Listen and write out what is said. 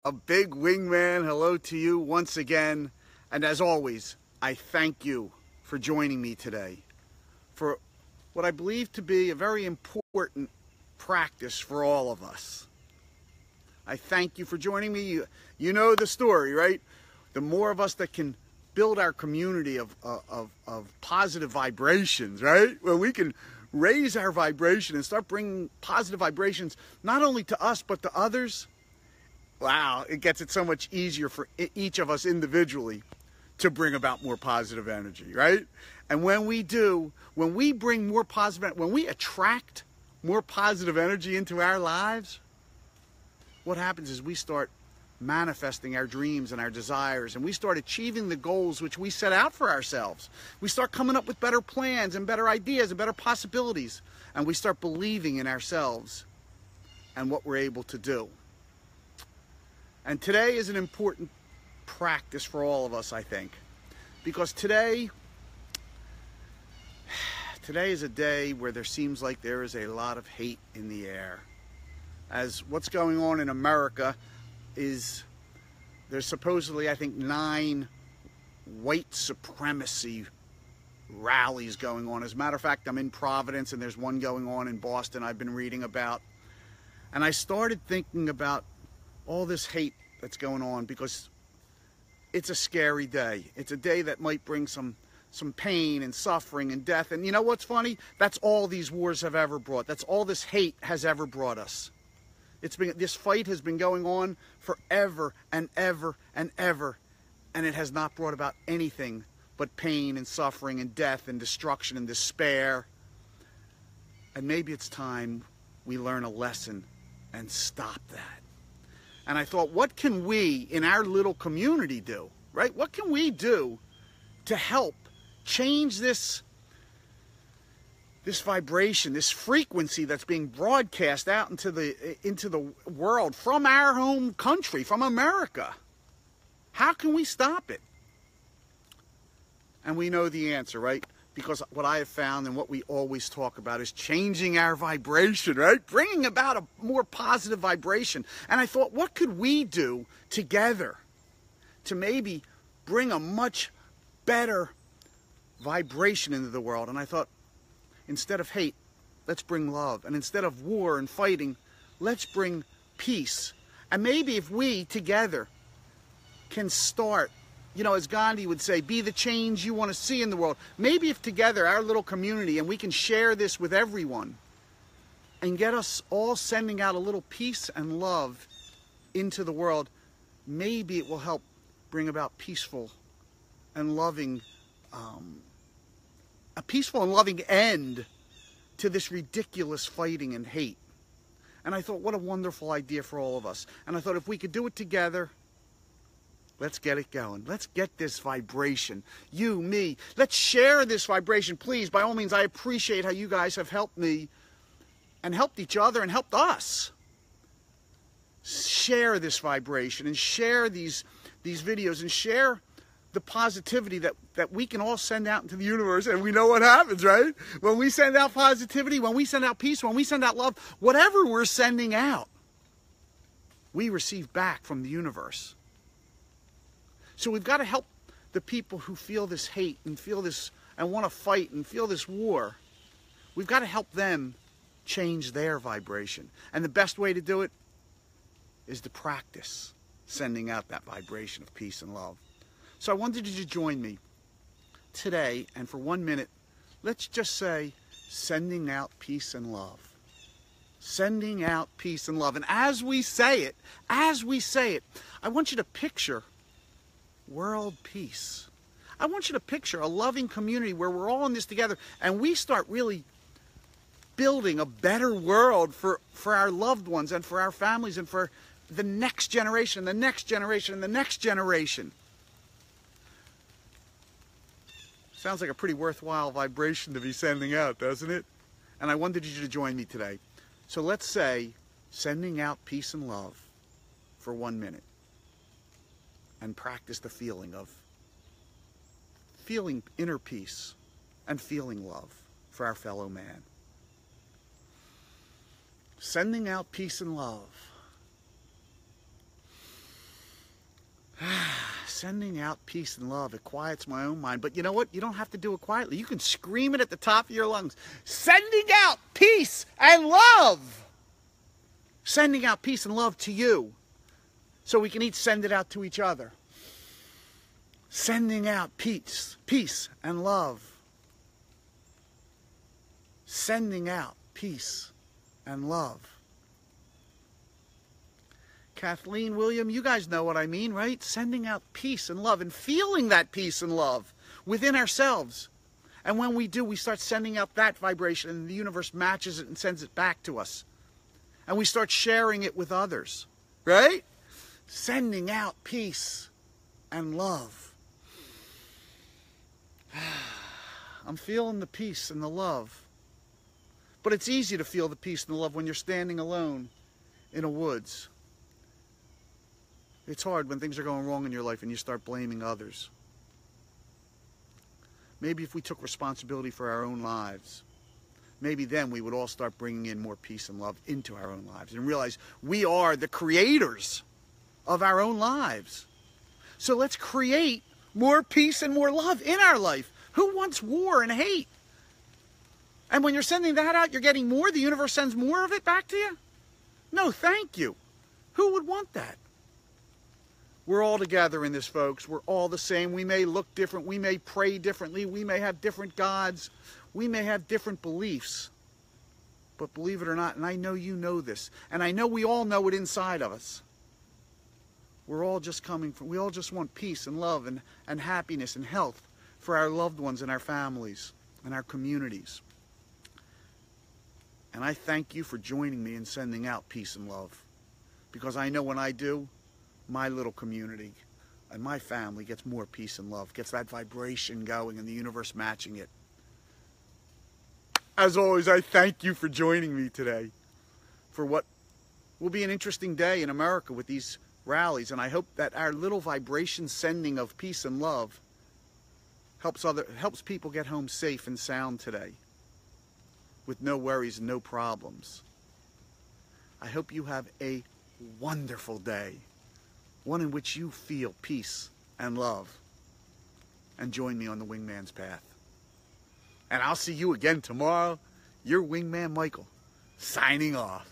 A big wingman hello to you once again. And as always, I thank you for joining me today for what I believe to be a very important practice for all of us. I thank you for joining me. You know the story, right? The more of us that can build our community of positive vibrations, right? Well, we can raise our vibration and start bringing positive vibrations not only to us but to others. Wow, it gets it so much easier for each of us individually to bring about more positive energy, right? And when we do, when we bring more positive, when we attract more positive energy into our lives, what happens is we start manifesting our dreams and our desires, and we start achieving the goals which we set out for ourselves. We start coming up with better plans and better ideas and better possibilities, and we start believing in ourselves and what we're able to do. And today is an important practice for all of us, I think, because today is a day where there seems like there is a lot of hate in the air. As what's going on in America is there's supposedly, I think, 9 white supremacy rallies going on. As a matter of fact, I'm in Providence and there's one going on in Boston I've been reading about. And I started thinking about all this hate that's going on because it's a scary day. It's a day that might bring some pain and suffering and death. And you know what's funny? That's all these wars have ever brought. That's all this hate has ever brought us. This fight has been going on forever and ever and ever, and it has not brought about anything but pain and suffering and death and destruction and despair. And maybe it's time we learn a lesson and stop that. And I thought, what can we in our little community do, right? What can we do to help change this vibration, this frequency that's being broadcast out into the world from our home country, from America? How can we stop it? And we know the answer, right? Because what I have found and what we always talk about is changing our vibration, right? Bringing about a more positive vibration. And I thought, what could we do together to maybe bring a much better vibration into the world? And I thought, instead of hate, let's bring love. And instead of war and fighting, let's bring peace. And maybe if we together can start, you know, as Gandhi would say, be the change you want to see in the world. Maybe if together, our little community, and we can share this with everyone and get us all sending out a little peace and love into the world, maybe it will help bring about peaceful and loving, a peaceful and loving end to this ridiculous fighting and hate. And I thought, what a wonderful idea for all of us. And I thought, if we could do it together, let's get it going. Let's get this vibration. You, me. Let's share this vibration. Please, by all means, I appreciate how you guys have helped me and helped each other and helped us. Share this vibration and share these videos and share the positivity that we can all send out into the universe. And we know what happens, right? When we send out positivity, when we send out peace, when we send out love, whatever we're sending out, we receive back from the universe. So we've got to help the people who feel this hate and feel this and want to fight and feel this war. We've got to help them change their vibration. And the best way to do it is to practice sending out that vibration of peace and love. So I wanted you to join me today, and for 1 minute, let's just say, sending out peace and love. Sending out peace and love. And as we say it, I want you to picture world peace. I want you to picture a loving community where we're all in this together and we start really building a better world for our loved ones and for our families and for the next generation, the next generation, and the next generation. Sounds like a pretty worthwhile vibration to be sending out, doesn't it? And I wanted you to join me today. So let's say, sending out peace and love for 1 minute. And practice the feeling of feeling inner peace and feeling love for our fellow man. Sending out peace and love. sending out peace and love. It quiets my own mind. But you know what? You don't have to do it quietly. You can scream it at the top of your lungs. Sending out peace and love. Sending out peace and love to you. So we can each send it out to each other. Sending out peace and love. Sending out peace and love. Kathleen, William, you guys know what I mean, right? Sending out peace and love and feeling that peace and love within ourselves. And when we do, we start sending out that vibration and the universe matches it and sends it back to us. And we start sharing it with others, right? Sending out peace and love. I'm feeling the peace and the love. But it's easy to feel the peace and the love when you're standing alone in a woods. It's hard when things are going wrong in your life and you start blaming others. Maybe if we took responsibility for our own lives, maybe then we would all start bringing in more peace and love into our own lives and realize we are the creators of our own lives. So let's create more peace and more love in our life. Who wants war and hate? And when you're sending that out, you're getting more. The universe sends more of it back to you? No, thank you. Who would want that? We're all together in this, folks. We're all the same. We may look different. We may pray differently. We may have different gods. We may have different beliefs. But believe it or not, and I know you know this, and I know we all know it inside of us, we all just want peace and love and happiness and health for our loved ones and our families and our communities. And I thank you for joining me in sending out peace and love. Because I know when I do, my little community and my family gets more peace and love, gets that vibration going and the universe matching it. As always, I thank you for joining me today for what will be an interesting day in America with these rallies. And I hope that our little vibration sending of peace and love helps people get home safe and sound today with no worries and no problems. I hope you have a wonderful day, one in which you feel peace and love. And join me on the Wingman's Path. And I'll see you again tomorrow. Your Wingman Michael, signing off.